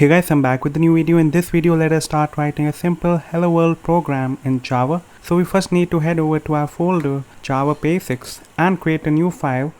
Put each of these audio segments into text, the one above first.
Hey guys, I'm back with a new video. In this video, let us start writing a simple hello world program in Java. So we first need to head over to our folder Java Basics and create a new file,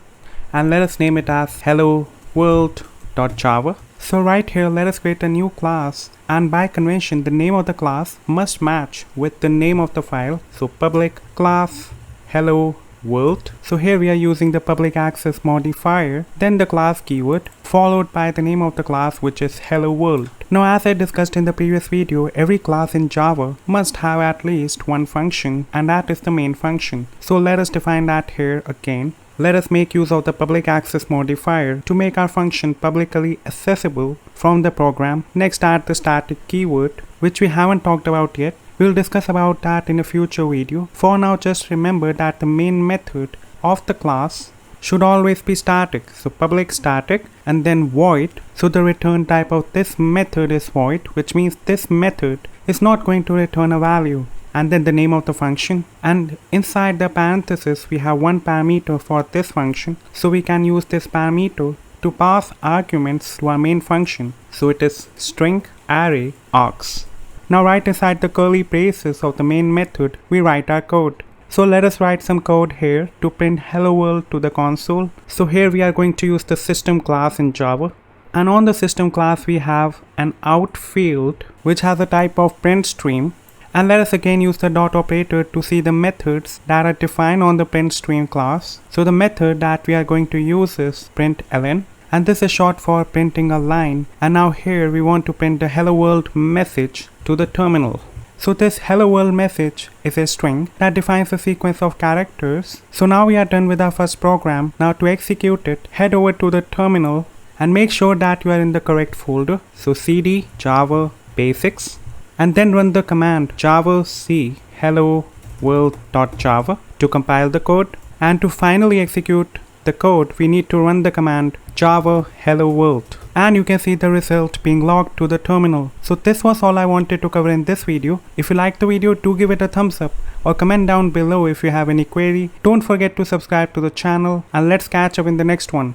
and let us name it as hello world.java. So right here, let us create a new class, and by convention the name of the class must match with the name of the file. So public class hello world. So here we are using the public access modifier, then the class keyword, followed by the name of the class, which is hello world. Now, as I discussed in the previous video, every class in Java must have at least one function, and that is the main function. So let us define that here again. Let us make use of the public access modifier to make our function publicly accessible from the program. Next, add the static keyword, which we haven't talked about yet. We'll discuss about that in a future video. For now, just remember that the main method of the class should always be static. So public static and then void. So the return type of this method is void, which means this method is not going to return a value. And then the name of the function, and inside the parenthesis we have one parameter for this function, so we can use this parameter to pass arguments to our main function. So it is string array args. Now right inside the curly braces of the main method we write our code. So let us write some code here to print hello world to the console. So here we are going to use the system class in Java, and on the system class we have an out field which has a type of print stream. And let us again use the dot operator to see the methods that are defined on the print stream class. So the method that we are going to use is println, and this is short for printing a line. And now here we want to print the hello world message to the terminal. So this hello world message is a string that defines a sequence of characters. So now we are done with our first program. Now to execute it, head over to the terminal and make sure that you are in the correct folder. So cd java basics, and then run the command java c hello world.java to compile the code. And to finally execute the code, we need to run the command java hello world, and you can see the result being logged to the terminal. So this was all I wanted to cover in this video. If you liked the video, do give it a thumbs up or comment down below if you have any query. Don't forget to subscribe to the channel, and let's catch up in the next one.